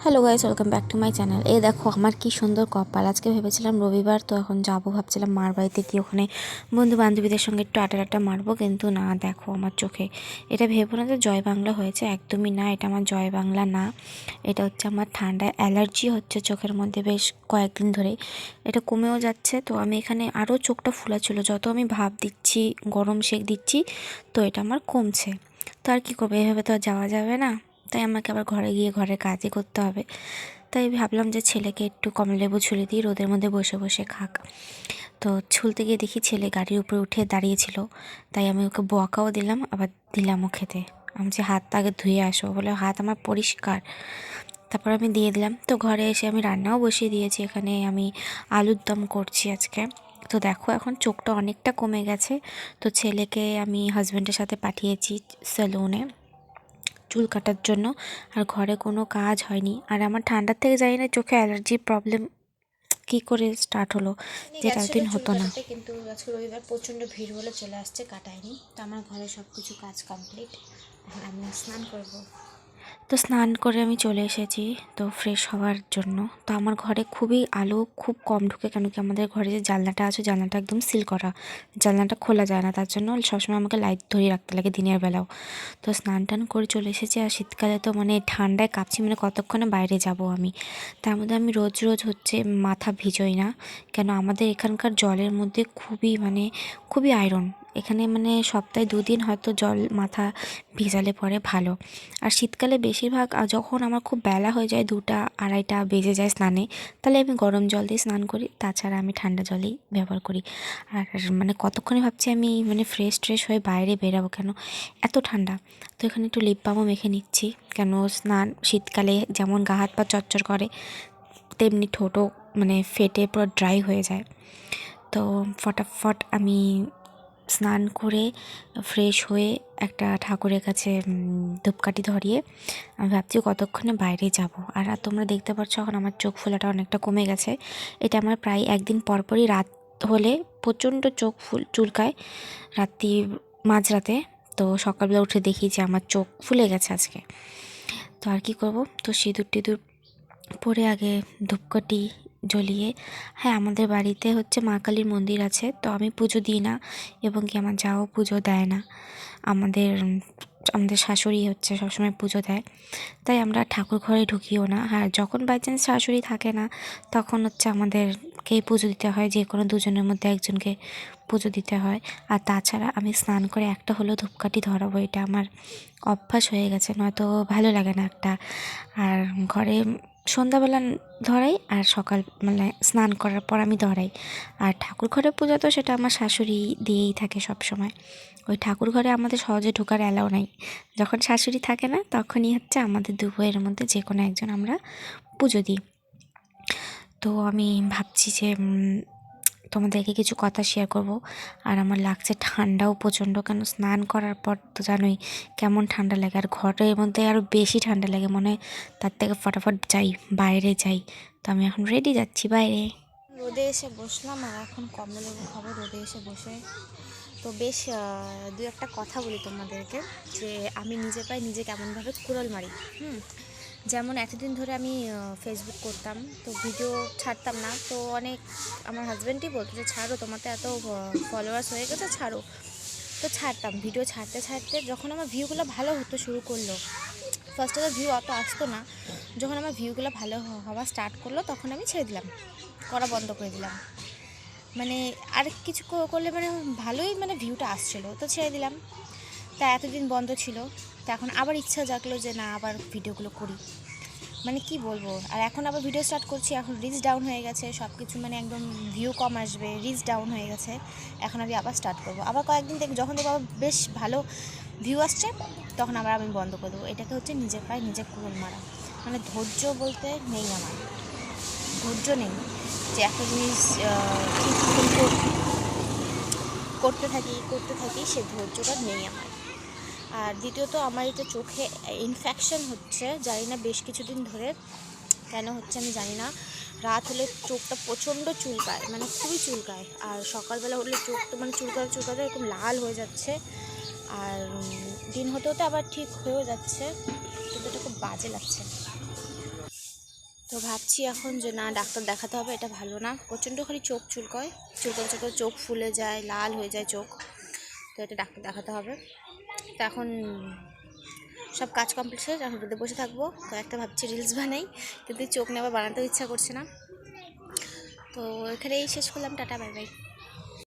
Hello guys, welcome back to my channel. এই দেখো আমার কি সুন্দর কপাল। আজকে ভেবেছিলাম রবিবার, তো এখন যাবো ভাবছিলাম মার বাড়িতে গিয়ে ওখানে বন্ধু বান্ধবীদের সঙ্গে একটু আড্ডা মারবো, কিন্তু না, দেখো আমার চোখে এটা ভেবো না যে জয় বাংলা হয়েছে, একদমই না, এটা আমার জয় বাংলা না। এটা হচ্ছে আমার ঠান্ডা অ্যালার্জি হচ্ছে চোখের মধ্যে বেশ কয়েকদিন ধরেই। এটা কমেও যাচ্ছে, তো আমি এখানে আরও চোখটা ফুলা ছিল, যত আমি ভাপ দিচ্ছি, গরম সেক দিচ্ছি, তো এটা আমার কমছে। তো আর কী করবো, এভাবে তো আর যাওয়া যাবে না। তাই আমাকে আবার ঘরে গিয়ে ঘরের কাজই করতে হবে। তাই ভাবলাম যে ছেলেকে একটু কমলালেবু ছুলে দিই, রোদের মধ্যে বসে বসে খাক। তো ছুলতে গিয়ে দেখি ছেলে গাড়ির উপরে উঠে দাঁড়িয়েছিল, তাই আমি ওকে বকাও দিলাম, আবার দিলামও খেতে। আমি যে হাত আগে ধুয়ে আসো, বলে হাত আমার পরিষ্কার। তারপর আমি দিয়ে দিলাম। তো ঘরে এসে আমি রান্নাও বসিয়ে দিয়েছি, এখানে আমি আলুর দম করছি আজকে। তো দেখো এখন চোখটা অনেকটা কমে গেছে। তো ছেলেকে আমি হাজব্যান্ডের সাথে পাঠিয়েছি সেলুনে চুল কাটার জন্য, আর ঘরে কোনো কাজ হয়নি। আর আমার ঠান্ডার থেকে জানি না চোখে অ্যালার্জির প্রবলেম কী করে স্টার্ট হলো, যেটা এতদিন হতো না। কিন্তু আজকে রবিবার প্রচণ্ড ভিড় বলে চলে আসছে, কাটায়নি। তো আমার ঘরে সব কিছু কাজ কমপ্লিট, এখন আমি স্নান করব। তো স্নান করে আমি চলে এসেছি তো ফ্রেশ হওয়ার জন্য। তো আমার ঘরে খুবই আলো খুব কম ঢুকে, কেন কি আমাদের ঘরে যে জানলাটা আছে, জানলাটা একদম সিল করা, জানলাটা খোলা যায় না, তার জন্য সবসময় আমাকে লাইট ধরিয়ে রাখতে লাগে দিনের বেলাও। তো স্নান টান করে চলে এসেছি। আর শীতকালে তো মানে ঠান্ডায় কাঁপছি, মানে কতক্ষণে বাইরে যাব আমি। তার মধ্যে আমি রোজ রোজ হচ্ছে মাথা ভিজোই না, কেন আমাদের এখানকার জলের মধ্যে খুবই আয়রন। এখানে মানে সপ্তাহে 2 দিন হয়তো জল মাথা ভিজালে পরে ভালো। আর শীতকালে বেশিরভাগ যখন আমার খুব বেলা হয়ে যায়, 2টা 2:30 বেজে যায় স্নানে, তাহলে আমি গরম জল দিয়ে স্নান করি, তাছাড়া আমি ঠান্ডা জলই ব্যবহার করি। আর মানে কতক্ষণে ভাবছি আমি মানে ফ্রেশ হয়ে বাইরে বেরাবো, কেন এত ঠান্ডা। তো এখানে একটু লিপ বামও মেখে নিচ্ছি, কেন স্নান শীতকালে যেমন গা হাত পা চচ্চর করে, তেমনি ঠোঁটও মানে ফেটে পুরো ড্রাই হয়ে যায়। তো ফটাফট আমি স্নান করে ফ্রেশ হয়ে একটা ঠাকুরের কাছে ধূপকাঠি ধরিয়ে আমি ভাবছি কতক্ষণে বাইরে যাব। আর তোমরা দেখতে পাচ্ছ এখন আমার চোখ ফোলাটা অনেকটা কমে গেছে। এটা আমার প্রায় একদিন পরপরই রাত হলে প্রচণ্ড চোখ চুলকায়, মাঝরাতে। তো সকালবেলা উঠে দেখি যে আমার চোখ ফুলে গেছে আজকে। তো আর কি করব, তো সিঁদুর টিঁদুর পরে আগে ধূপকাঠি জ্বলিয়ে, হ্যাঁ আমাদের বাড়িতে হচ্ছে মা কালীর মন্দির আছে, তো আমি পুজো দিই না, এবং কি আমার যাও পুজো দেয় না। আমাদের আমাদের শাশুড়ি হচ্ছে সবসময় পুজো দেয়, তাই আমরা ঠাকুর ঘরে ঢুকিও না। আর যখন বাই চান্স শাশুড়ি থাকে না, তখন হচ্ছে আমাদেরকেই পুজো দিতে হয়, যে কোনো দুজনের মধ্যে একজনকে পুজো দিতে হয়। আর তাছাড়া আমি স্নান করে একটা হলো ধূপকাঠি ধরাবো, এটা আমার অভ্যাস হয়ে গেছে, নয়তো ভালো লাগে না একটা। আর ঘরে সন্ধ্যাবেলা ধরাই, আর সকাল মানে স্নান করার পর আমি ধরাই। আর ঠাকুর ঘরে পূজা তো সেটা আমার শাশুড়ি দিয়েই থাকে সব সময়। ওই ঠাকুর ঘরে আমাদের সহজে ঢোকার অ্যালাও নাই, যখন শাশুড়ি থাকে না তখনই হচ্ছে আমাদের দু বইয়ের মধ্যে যে কোনো একজন আমরা পুজো দিই। তো আমি ভাবছি যে তোমাদেরকে কিছু কথা শেয়ার করব। আর আমার লাগছে ঠান্ডাও প্রচণ্ড, কেন স্নান করার পর তো জানোই কেমন ঠান্ডা লাগে, আর ঘরের মধ্যে আরও বেশি ঠান্ডা লাগে, মনে হয় তার থেকে ফটাফট যাই বাইরে যাই। তো আমি এখন রেডি, যাচ্ছি বাইরে। রোদে এসে বসলাম, আর এখন কমলালেবু খাবো রোদে এসে বসে। তো বেশ দু একটা কথা বলি তোমাদেরকে, যে আমি নিজে পাই নিজে কেমনভাবে কুড়াল মারি। যেমন এতদিন ধরে আমি ফেসবুক করতাম, তো ভিডিও ছাড়তাম না, তো অনেক আমার হাজব্যান্ডই বলতো যে ছাড়ো, তোমার তো এত ফলোয়ার্স হয়ে গেছে, ছাড়ো। তো ছাড়তাম, ভিডিও ছাড়তে ছাড়তে যখন আমার ভিউগুলো ভালো হতে শুরু করলো, ফার্স্টে তো ভিউ অত আসতো না, যখন আমার ভিউগুলো ভালো হওয়া স্টার্ট করলো, তখন আমি ছেড়ে দিলাম, করা বন্ধ করে দিলাম। মানে আর কিছু করলে মানে ভালোই মানে ভিউটা আসছিলো, তো ছেড়ে দিলাম। তা এতদিন বন্ধ ছিল, তো এখন আবার ইচ্ছা জাগলো যে না, আবার ভিডিওগুলো করি। মানে কি বলবো, আর এখন আবার ভিডিও স্টার্ট করছি, এখন রিচ ডাউন হয়ে গেছে সব কিছু, মানে একদম ভিউ কম আসবে, রিচ ডাউন হয়ে গেছে। এখন আমি আবার স্টার্ট করবো, আবার কয়েকদিন থেকে যখন দেখবো আবার বেশ ভালো ভিউ আসছে, তখন আবার আমি বন্ধ করে দেবো। এটাকে হচ্ছে নিজের পায়ে নিজে কুড়ুল মারা। মানে ধৈর্য বলতে নেই আমার, ধৈর্য নেই যে একটা জিনিস ঠিক করতে থাকি সে ধৈর্যটা নেই আমার। আর দ্বিতীয়ত আমার এটা চোখে ইনফেকশন হচ্ছে, জানি না বেশ কিছুদিন ধরে কেন হচ্ছে আমি জানি না। রাত হলে চোখটা প্রচণ্ড চুলকায়, মানে খুবই চুলকায়, আর সকালবেলা হলে চোখটা মানে চুলকাতে এরকম লাল হয়ে যাচ্ছে। আর দিন হতে হতে আবার ঠিক হয়েও যাচ্ছে, কিন্তু এটা খুব বাজে লাগছে। তো ভাবছি এখন যে না ডাক্তার দেখাতে হবে, এটা ভালো না, প্রচণ্ড খালি চোখ চুলকয়, চুলকোর চোখ ফুলে যায়, লাল হয়ে যায় চোখ। তো এটা ডাক্তার দেখাতে হবে। তো এখন সব কাজ কমপ্লিট শেষ, এখন রোদে বসে থাকবো। তো একটা ভাবছি রিলস বানাই, কিন্তু চোখ নিয়ে আবার বানাতেও ইচ্ছা করছে না। তো এখানেই শেষ করলাম, টাটা বাই বাই।